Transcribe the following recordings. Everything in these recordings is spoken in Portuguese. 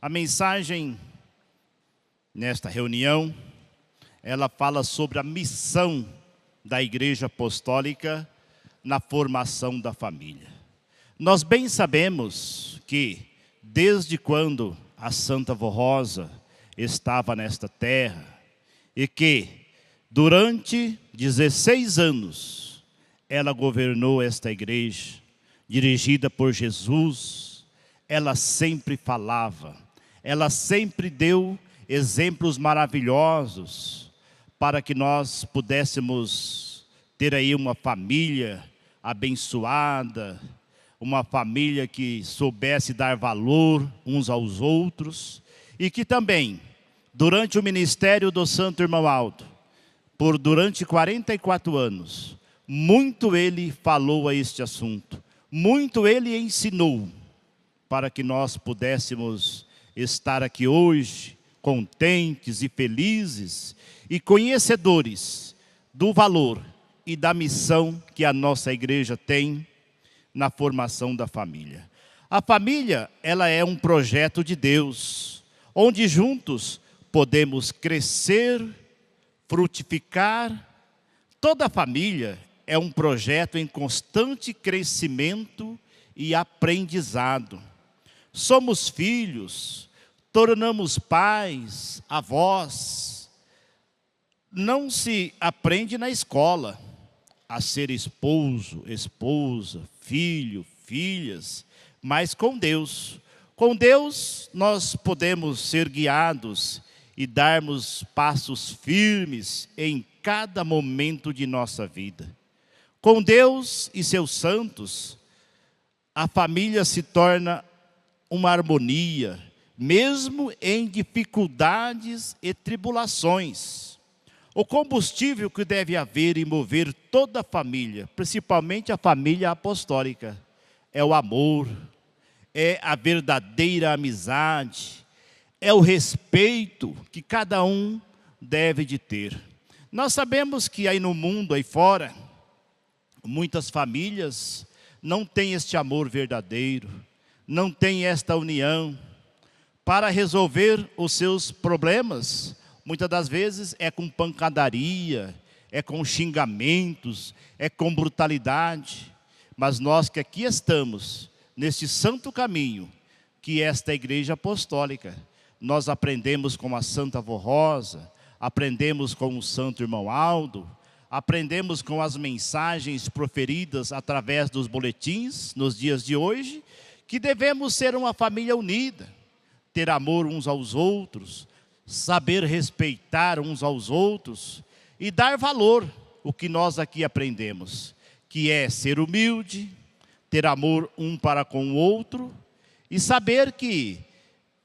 A mensagem nesta reunião, ela fala sobre a missão da Igreja Apostólica na formação da família. Nós bem sabemos que, desde quando a Santa Vó Rosa estava nesta terra, e que, durante 16 anos, ela governou esta igreja, dirigida por Jesus, ela sempre falava, ela sempre deu exemplos maravilhosos para que nós pudéssemos ter aí uma família abençoada, uma família que soubesse dar valor uns aos outros e que também, durante o ministério do Santo Irmão Aldo, durante 44 anos, muito ele falou a este assunto, muito ele ensinou para que nós pudéssemos estar aqui hoje, contentes e felizes e conhecedores do valor e da missão que a nossa igreja tem na formação da família. A família, ela é um projeto de Deus, onde juntos podemos crescer, frutificar. Toda família é um projeto em constante crescimento e aprendizado. Somos filhos, tornamos pais, avós. Não se aprende na escola a ser esposo, esposa, filho, filhas, mas com Deus. Com Deus nós podemos ser guiados e darmos passos firmes em cada momento de nossa vida. Com Deus e seus santos, a família se torna uma harmonia, mesmo em dificuldades e tribulações. O combustível que deve haver e mover toda a família, principalmente a família apostólica, é o amor, é a verdadeira amizade, é o respeito que cada um deve de ter. Nós sabemos que aí no mundo, aí fora, muitas famílias não têm este amor verdadeiro, não têm esta união para resolver os seus problemas. Muitas das vezes é com pancadaria, é com xingamentos, é com brutalidade. Mas nós que aqui estamos, neste santo caminho, que é esta igreja apostólica, nós aprendemos com a Santa Vó Rosa, aprendemos com o Santo Irmão Aldo, aprendemos com as mensagens proferidas através dos boletins nos dias de hoje, que devemos ser uma família unida, ter amor uns aos outros, saber respeitar uns aos outros e dar valor o que nós aqui aprendemos, que é ser humilde, ter amor um para com o outro e saber que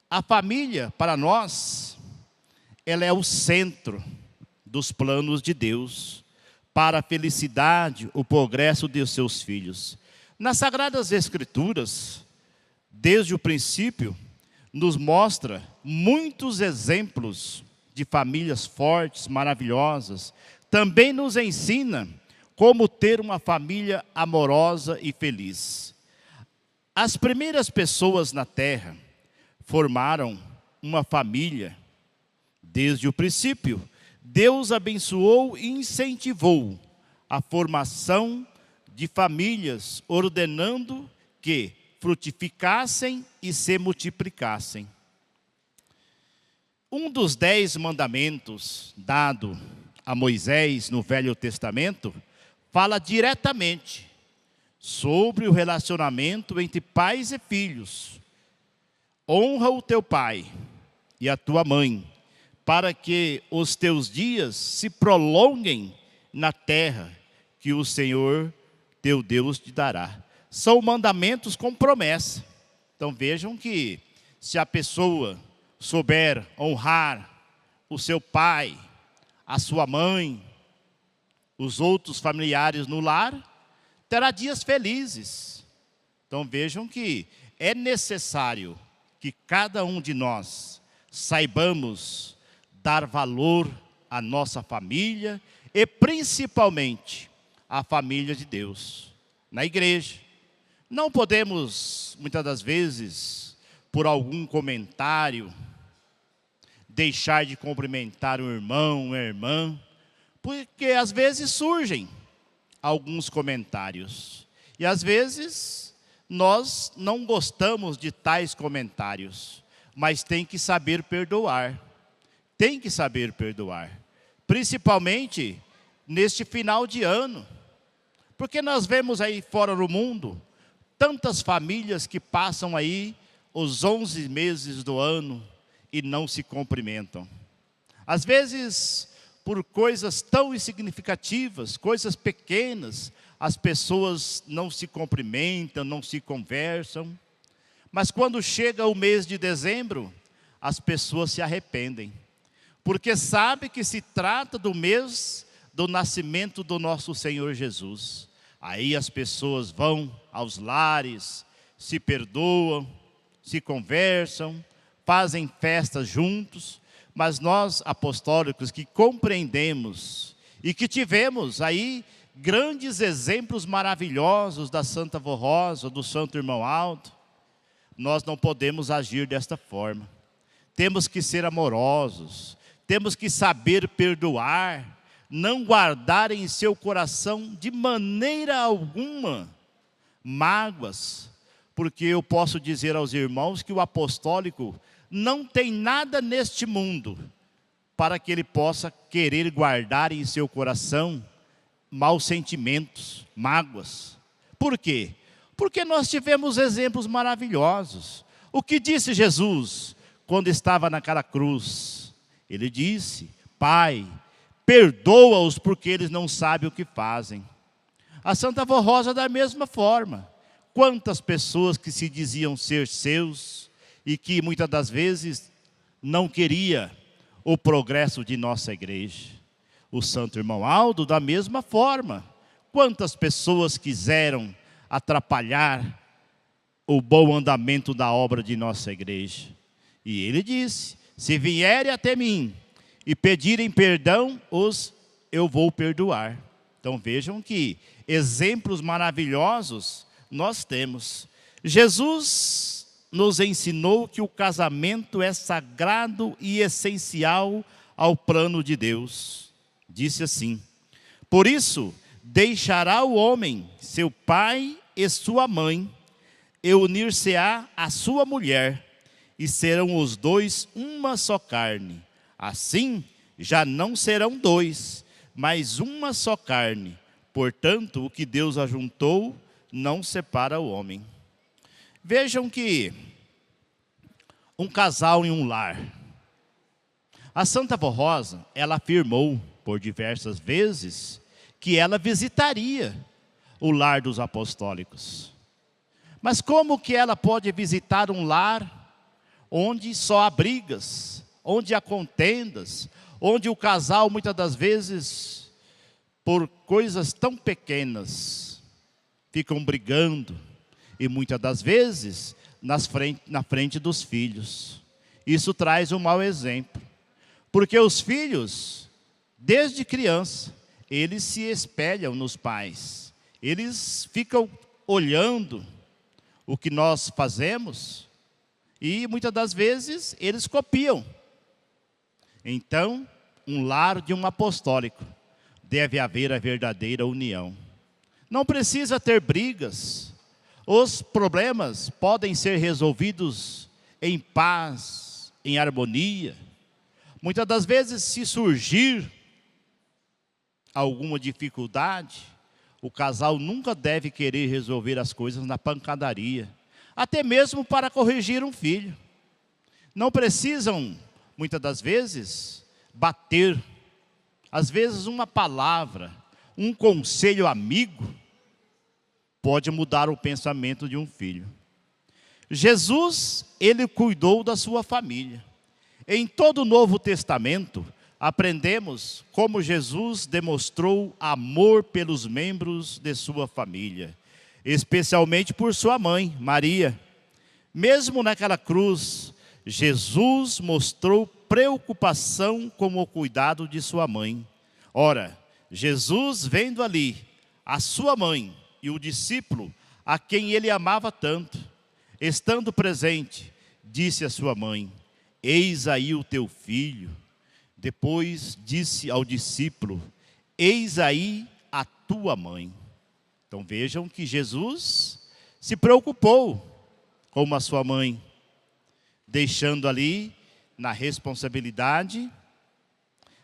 a família, para nós, ela é o centro dos planos de Deus para a felicidade, o progresso de seus filhos. Nas Sagradas Escrituras, desde o princípio, nos mostra muitos exemplos de famílias fortes, maravilhosas. Também nos ensina como ter uma família amorosa e feliz. As primeiras pessoas na terra formaram uma família. Desde o princípio, Deus abençoou e incentivou a formação de famílias, ordenando que frutificassem e se multiplicassem. Um dos 10 mandamentos dado a Moisés no Velho Testamento fala diretamente sobre o relacionamento entre pais e filhos. Honra o teu pai e a tua mãe, para que os teus dias se prolonguem na terra que o Senhor teu Deus te dará. São mandamentos com promessa. Então vejam que se a pessoa souber honrar o seu pai, a sua mãe, os outros familiares no lar, terá dias felizes. Então vejam que é necessário que cada um de nós saibamos dar valor à nossa família e principalmente à família de Deus, na igreja. Não podemos, muitas das vezes, por algum comentário, deixar de cumprimentar um irmão, uma irmã, porque às vezes surgem alguns comentários. E às vezes nós não gostamos de tais comentários, mas tem que saber perdoar. Tem que saber perdoar. Principalmente neste final de ano. Porque nós vemos aí fora do mundo tantas famílias que passam aí os 11 meses do ano e não se cumprimentam. Às vezes, por coisas tão insignificativas, coisas pequenas, as pessoas não se cumprimentam, não se conversam. Mas quando chega o mês de dezembro, as pessoas se arrependem. Porque sabe que se trata do mês do nascimento do nosso Senhor Jesus. Aí as pessoas vão aos lares, se perdoam, se conversam, fazem festas juntos. Mas nós, apostólicos, que compreendemos e que tivemos aí grandes exemplos maravilhosos da Santa Vó Rosa, do Santo Irmão Aldo, nós não podemos agir desta forma. Temos que ser amorosos, temos que saber perdoar, não guardar em seu coração de maneira alguma mágoas, porque eu posso dizer aos irmãos que o apostólico não tem nada neste mundo para que ele possa querer guardar em seu coração maus sentimentos, mágoas. Por quê? Porque nós tivemos exemplos maravilhosos. O que disse Jesus quando estava naquela cruz? Ele disse: Pai, perdoa-os porque eles não sabem o que fazem. A Santa Vó Rosa da mesma forma. Quantas pessoas que se diziam ser seus e que muitas das vezes não queria o progresso de nossa igreja. O Santo Irmão Aldo da mesma forma. Quantas pessoas quiseram atrapalhar o bom andamento da obra de nossa igreja. E ele disse: se vierem até mim e pedirem perdão, eu vou perdoar. Então vejam que exemplos maravilhosos nós temos. Jesus nos ensinou que o casamento é sagrado e essencial ao plano de Deus. Disse assim: por isso deixará o homem seu pai e sua mãe, e unir-se-á à sua mulher, e serão os dois uma só carne. Assim, já não serão dois, mas uma só carne. Portanto, o que Deus ajuntou, não separa o homem. Vejam que um casal em um lar. A Santa Vó Rosa, ela afirmou por diversas vezes que ela visitaria o lar dos apostólicos. Mas como que ela pode visitar um lar onde só há brigas, onde há contendas, onde o casal muitas das vezes, por coisas tão pequenas, ficam brigando, e muitas das vezes na frente dos filhos. Isso traz um mau exemplo, porque os filhos, desde criança, eles se espelham nos pais, eles ficam olhando o que nós fazemos, e muitas das vezes eles copiam. Então, um lar de um apostólico, deve haver a verdadeira união. Não precisa ter brigas. Os problemas podem ser resolvidos em paz, em harmonia. Muitas das vezes, se surgir alguma dificuldade, o casal nunca deve querer resolver as coisas na pancadaria, até mesmo para corrigir um filho. Não precisam, muitas das vezes, bater. Às vezes uma palavra, um conselho amigo, pode mudar o pensamento de um filho. Jesus, ele cuidou da sua família. Em todo o Novo Testamento, aprendemos como Jesus demonstrou amor pelos membros de sua família, especialmente por sua mãe, Maria. Mesmo naquela cruz, Jesus mostrou preocupação com o cuidado de sua mãe. Ora, Jesus vendo ali a sua mãe e o discípulo a quem ele amava tanto, estando presente, disse à sua mãe: eis aí o teu filho. Depois disse ao discípulo: eis aí a tua mãe. Então vejam que Jesus se preocupou com a sua mãe, deixando ali na responsabilidade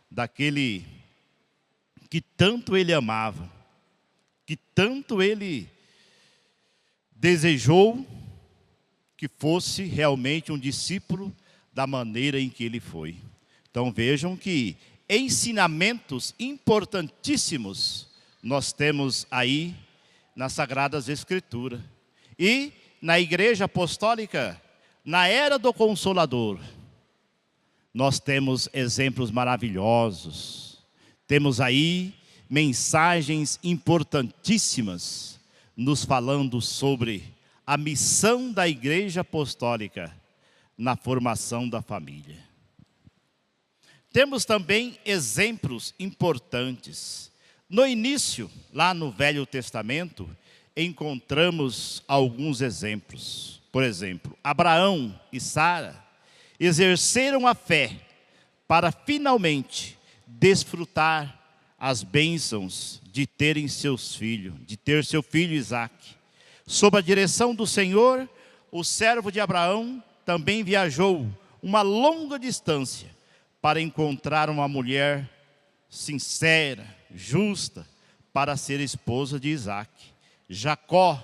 daquele que tanto ele amava, que tanto ele desejou que fosse realmente um discípulo da maneira em que ele foi. Então vejam que ensinamentos importantíssimos nós temos aí nas Sagradas Escrituras. E na Igreja Apostólica, na era do Consolador, nós temos exemplos maravilhosos. Temos aí mensagens importantíssimas nos falando sobre a missão da Igreja Apostólica na formação da família. Temos também exemplos importantes. No início, lá no Velho Testamento, encontramos alguns exemplos. Por exemplo, Abraão e Sara exerceram a fé para finalmente desfrutar as bênçãos de terem seus filhos, de ter seu filho Isaque. Sob a direção do Senhor, o servo de Abraão também viajou uma longa distância para encontrar uma mulher sincera, justa, para ser esposa de Isaque. Jacó,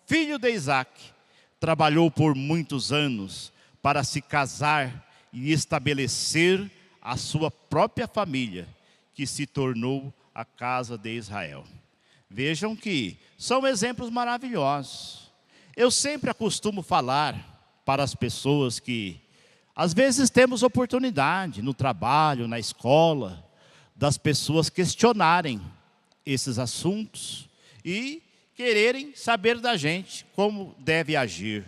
filho de Isaque, trabalhou por muitos anos para se casar e estabelecer a sua própria família, que se tornou a casa de Israel. Vejam que são exemplos maravilhosos. Eu sempre acostumo falar para as pessoas que às vezes temos oportunidade no trabalho, na escola, das pessoas questionarem esses assuntos e quererem saber da gente como deve agir.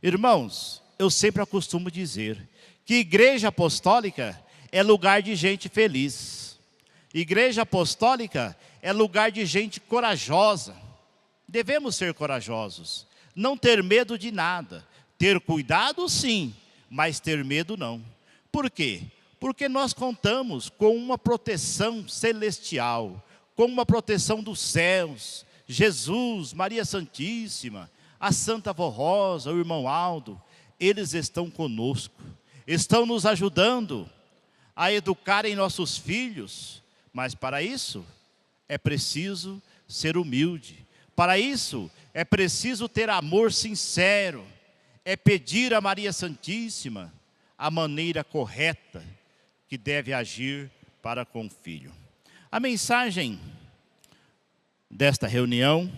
Irmãos, eu sempre acostumo dizer que igreja apostólica é lugar de gente feliz. Igreja apostólica é lugar de gente corajosa. Devemos ser corajosos, não ter medo de nada. Ter cuidado sim, mas ter medo não. Por quê? Porque nós contamos com uma proteção celestial, com uma proteção dos céus. Jesus, Maria Santíssima, a Santa Vó Rosa, o irmão Aldo, eles estão conosco, estão nos ajudando a educar em nossos filhos, mas para isso é preciso ser humilde, para isso é preciso ter amor sincero, é pedir a Maria Santíssima a maneira correta que deve agir para com o filho. A mensagem desta reunião,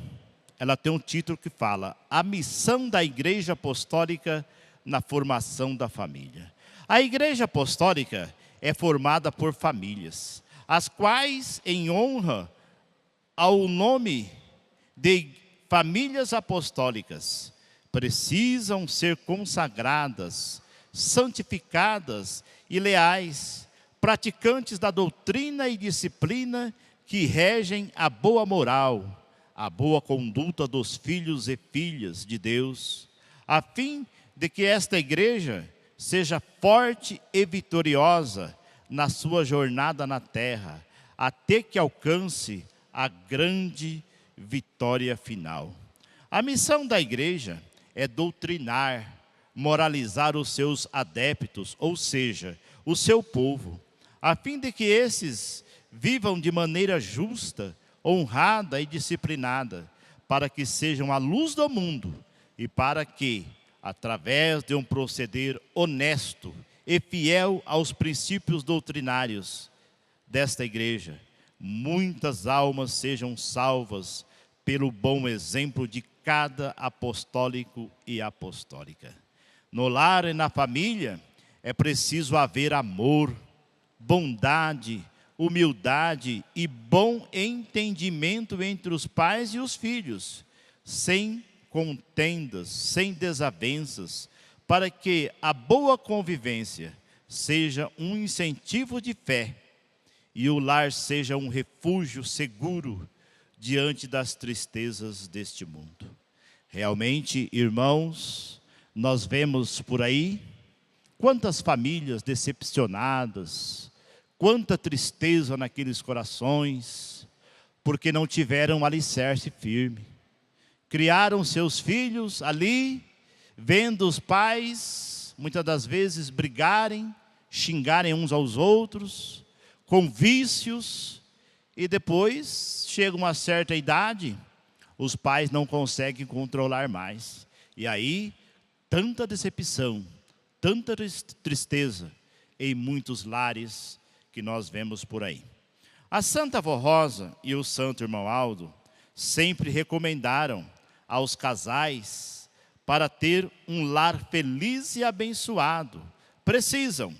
ela tem um título que fala: a missão da Igreja Apostólica na formação da família. A Igreja Apostólica é formada por famílias, as quais, em honra ao nome de famílias apostólicas, precisam ser consagradas, santificadas e leais, praticantes da doutrina e disciplina que regem a boa moral, a boa conduta dos filhos e filhas de Deus, a fim de que esta igreja seja forte e vitoriosa na sua jornada na terra, até que alcance a grande vitória final. A missão da igreja é doutrinar, moralizar os seus adeptos, ou seja, o seu povo, a fim de que esses vivam de maneira justa, honrada e disciplinada, para que sejam a luz do mundo e para que, através de um proceder honesto e fiel aos princípios doutrinários desta igreja, muitas almas sejam salvas pelo bom exemplo de cada apostólico e apostólica. No lar e na família é preciso haver amor, bondade, humildade e bom entendimento entre os pais e os filhos, sem contendas, sem desavenças, para que a boa convivência seja um incentivo de fé e o lar seja um refúgio seguro diante das tristezas deste mundo. Realmente, irmãos, Nós vemos por aí quantas famílias decepcionadas, quanta tristeza naqueles corações, porque não tiveram um alicerce firme. Criaram seus filhos ali, vendo os pais, muitas das vezes, brigarem, xingarem uns aos outros, com vícios, e depois, chega uma certa idade, os pais não conseguem controlar mais. E aí, tanta decepção, tanta tristeza em muitos lares que nós vemos por aí. A Santa Avó Rosa e o Santo Irmão Aldo sempre recomendaram aos casais, para ter um lar feliz e abençoado, precisam,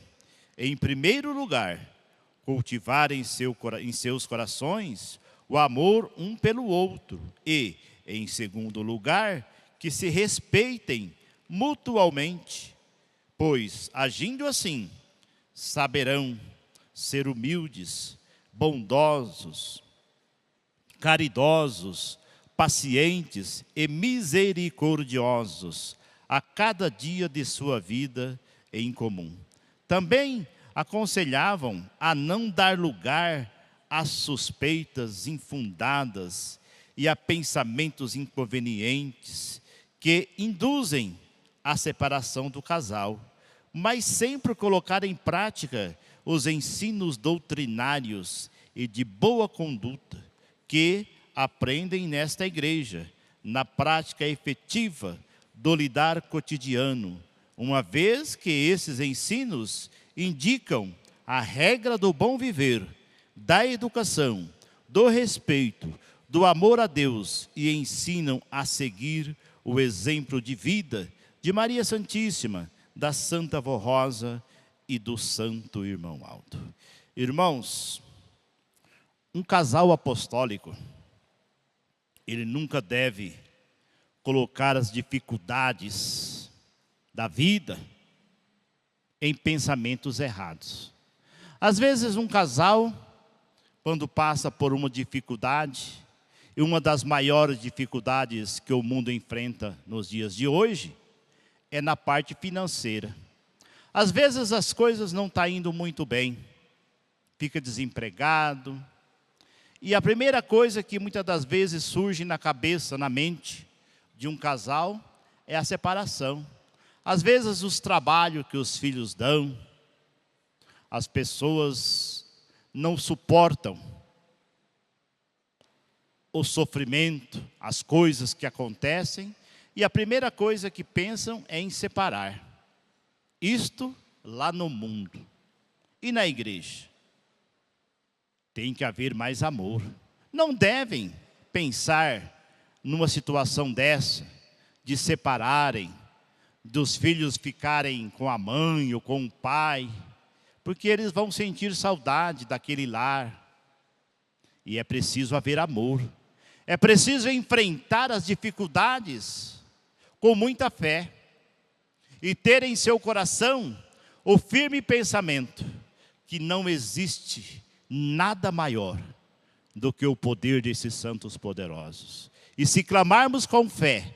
em primeiro lugar, cultivar em seus corações o amor um pelo outro e, em segundo lugar, que se respeitem mutualmente, pois, agindo assim, saberão ser humildes, bondosos, caridosos, pacientes e misericordiosos a cada dia de sua vida em comum. Também aconselhavam a não dar lugar a suspeitas infundadas e a pensamentos inconvenientes que induzem a separação do casal, mas sempre colocar em prática os ensinos doutrinários e de boa conduta que aprendem nesta igreja, na prática efetiva do lidar cotidiano, uma vez que esses ensinos indicam a regra do bom viver, da educação, do respeito, do amor a Deus e ensinam a seguir o exemplo de vida de Maria Santíssima, da Santa Avó Rosa e do Santo Irmão Aldo. Irmãos, um casal apostólico, ele nunca deve colocar as dificuldades da vida em pensamentos errados. Às vezes um casal, quando passa por uma dificuldade, e uma das maiores dificuldades que o mundo enfrenta nos dias de hoje, é na parte financeira. Às vezes as coisas não estão indo muito bem, fica desempregado, e a primeira coisa que muitas das vezes surge na cabeça, na mente de um casal, é a separação. Às vezes os trabalhos que os filhos dão, as pessoas não suportam o sofrimento, as coisas que acontecem, e a primeira coisa que pensam é em separar. Isto lá no mundo. E na igreja? Tem que haver mais amor. Não devem pensar numa situação dessa, de separarem, dos filhos ficarem com a mãe ou com o pai, porque eles vão sentir saudade daquele lar. E é preciso haver amor. É preciso enfrentar as dificuldades com muita fé e ter em seu coração o firme pensamento que não existe nada maior do que o poder desses santos poderosos. E se clamarmos com fé,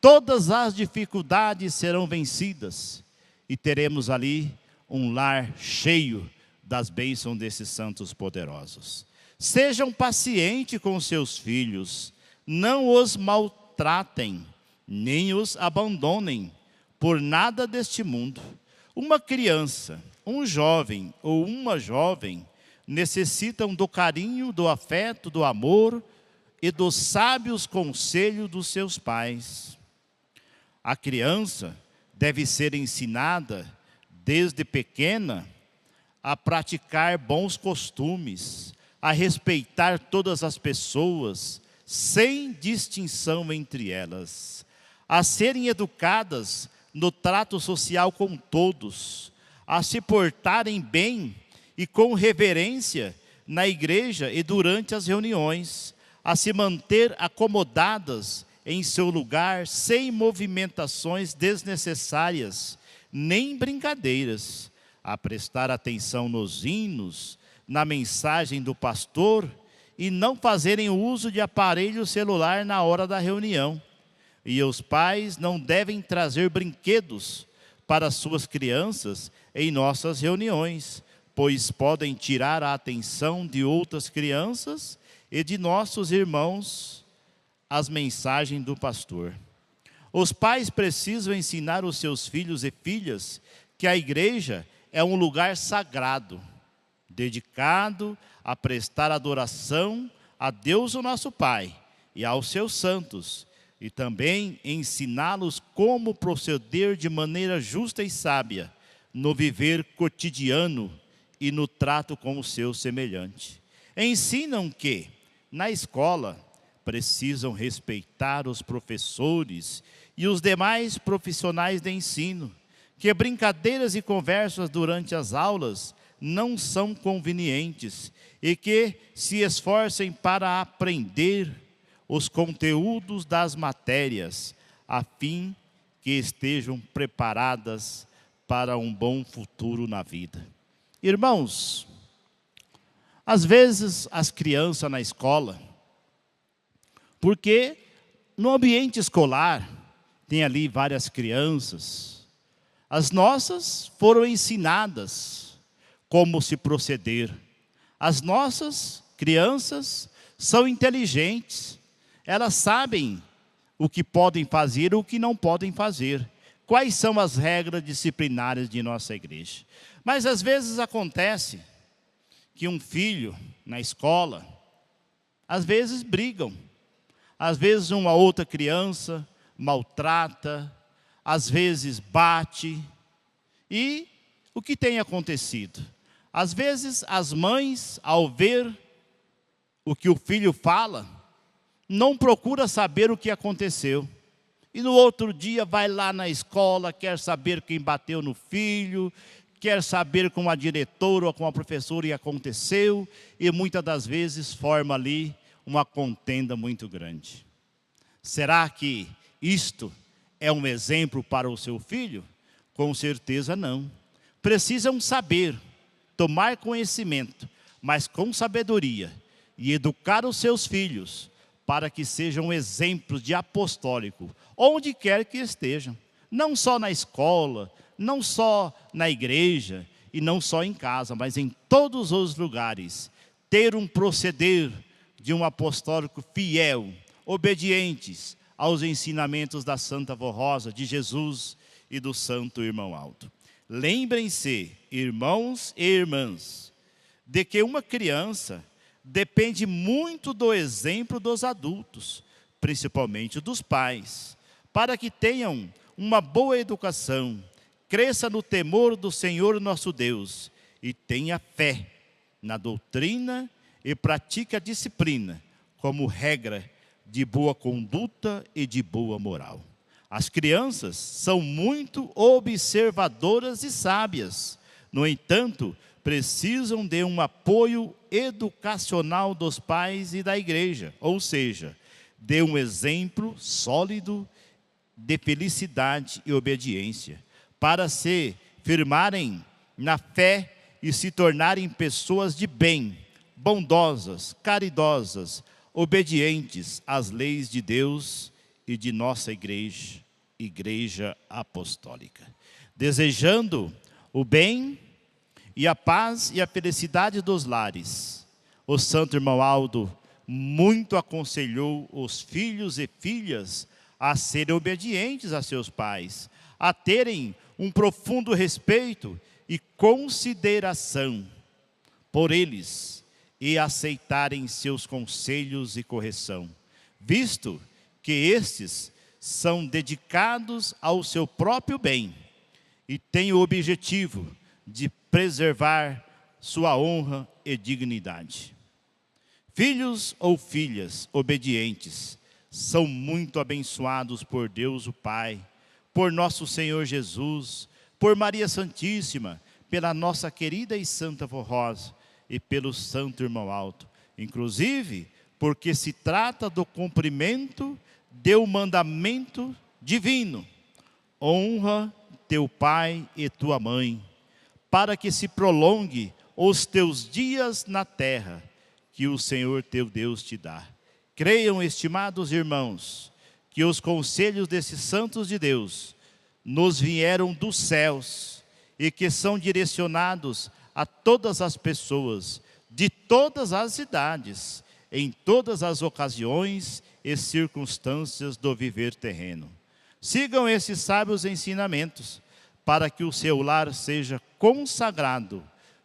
todas as dificuldades serão vencidas e teremos ali um lar cheio das bênçãos desses santos poderosos. Sejam pacientes com seus filhos, não os maltratem, nem os abandonem por nada deste mundo. Uma criança, um jovem ou uma jovem necessitam do carinho, do afeto, do amor e dos sábios conselhos dos seus pais. A criança deve ser ensinada desde pequena a praticar bons costumes, a respeitar todas as pessoas, sem distinção entre elas, a serem educadas no trato social com todos, a se portarem bem e com reverência na igreja e durante as reuniões, a se manter acomodadas em seu lugar, sem movimentações desnecessárias, nem brincadeiras, a prestar atenção nos hinos, na mensagem do pastor, e não fazerem uso de aparelho celular na hora da reunião. E os pais não devem trazer brinquedos para suas crianças em nossas reuniões, pois podem tirar a atenção de outras crianças e de nossos irmãos as mensagens do pastor. Os pais precisam ensinar os seus filhos e filhas que a igreja é um lugar sagrado, dedicado a prestar adoração a Deus, o nosso Pai, e aos seus santos, e também ensiná-los como proceder de maneira justa e sábia no viver cotidiano e no trato com o seu semelhante. Ensinam que, na escola, precisam respeitar os professores e os demais profissionais de ensino, que brincadeiras e conversas durante as aulas não são convenientes e que se esforcem para aprender os conteúdos das matérias, a fim que estejam preparadas para um bom futuro na vida. Irmãos, às vezes as crianças na escola, porque no ambiente escolar tem ali várias crianças, as nossas foram ensinadas como se proceder. As nossas crianças são inteligentes, elas sabem o que podem fazer e o que não podem fazer. Quais são as regras disciplinares de nossa igreja? Mas às vezes acontece que um filho na escola, às vezes brigam, às vezes uma outra criança maltrata, às vezes bate. E o que tem acontecido? Às vezes as mães, ao ver o que o filho fala, não procura saber o que aconteceu. E no outro dia vai lá na escola, quer saber quem bateu no filho, quer saber com a diretora ou com a professora o que aconteceu, e muitas das vezes forma ali uma contenda muito grande. Será que isto é um exemplo para o seu filho? Com certeza não. Precisam saber, tomar conhecimento, mas com sabedoria, e educar os seus filhos, para que sejam exemplos de apostólico, onde quer que estejam. Não só na escola, não só na igreja, e não só em casa, mas em todos os lugares. Ter um proceder de um apostólico fiel, obedientes aos ensinamentos da Santa Vó Rosa, de Jesus e do Santo Irmão Aldo. Lembrem-se, irmãos e irmãs, de que uma criança depende muito do exemplo dos adultos, principalmente dos pais, para que tenham uma boa educação, cresça no temor do Senhor nosso Deus e tenha fé na doutrina e pratique a disciplina como regra de boa conduta e de boa moral. As crianças são muito observadoras e sábias. No entanto, precisam de um apoio educacional dos pais e da igreja, ou seja, de um exemplo sólido de felicidade e obediência, para se firmarem na fé e se tornarem pessoas de bem, bondosas, caridosas, obedientes às leis de Deus e de nossa igreja apostólica. Desejando o bem e a paz e a felicidade dos lares, o Santo Irmão Aldo muito aconselhou os filhos e filhas a serem obedientes a seus pais, a terem um profundo respeito e consideração por eles e aceitarem seus conselhos e correção, visto que estes são dedicados ao seu próprio bem e têm o objetivo de preservar sua honra e dignidade. Filhos ou filhas obedientes são muito abençoados por Deus o Pai, por nosso Senhor Jesus, por Maria Santíssima, pela nossa querida e Santa Vó Rosa e pelo Santo Irmão Aldo, inclusive porque se trata do cumprimento do mandamento divino: honra teu pai e tua mãe, para que se prolongue os teus dias na terra, que o Senhor teu Deus te dá. Creiam, estimados irmãos, que os conselhos desses santos de Deus nos vieram dos céus e que são direcionados a todas as pessoas, de todas as idades, em todas as ocasiões e circunstâncias do viver terreno. Sigam esses sábios ensinamentos, para que o seu lar seja consagrado,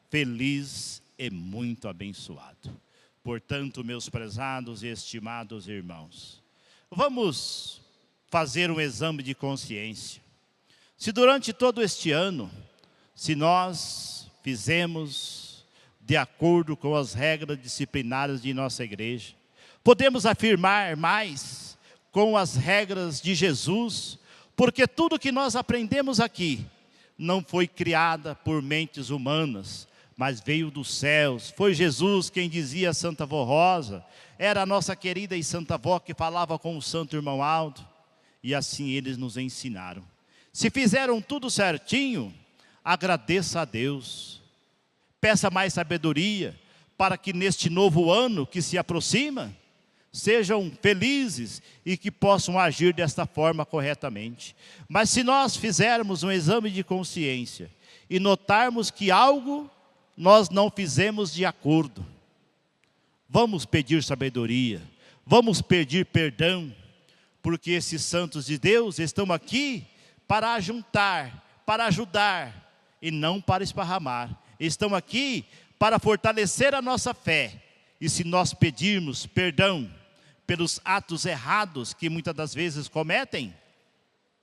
feliz e muito abençoado. Portanto, meus prezados e estimados irmãos, vamos fazer um exame de consciência. Se durante todo este ano, se nós fizemos de acordo com as regras disciplinares de nossa igreja, podemos afirmar mais com as regras de Jesus, porque tudo que nós aprendemos aqui não foi criada por mentes humanas, mas veio dos céus. Foi Jesus quem dizia a Santa Vó Rosa, era a nossa querida e Santa Vó que falava com o Santo Irmão Aldo, e assim eles nos ensinaram. Se fizeram tudo certinho, agradeça a Deus. Peça mais sabedoria para que neste novo ano que se aproxima, sejam felizes e que possam agir desta forma corretamente. Mas se nós fizermos um exame de consciência e notarmos que algo nós não fizemos de acordo, vamos pedir sabedoria, vamos pedir perdão, porque esses santos de Deus estão aqui para ajuntar, para ajudar e não para esparramar. Estão aqui para fortalecer a nossa fé. E se nós pedirmos perdão pelos atos errados que muitas das vezes cometem,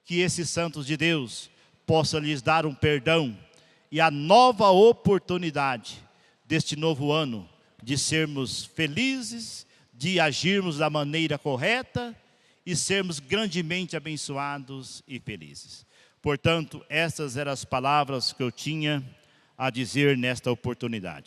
que esses santos de Deus possam lhes dar um perdão e a nova oportunidade deste novo ano de sermos felizes, de agirmos da maneira correta e sermos grandemente abençoados e felizes. Portanto, essas eram as palavras que eu tinha a dizer nesta oportunidade.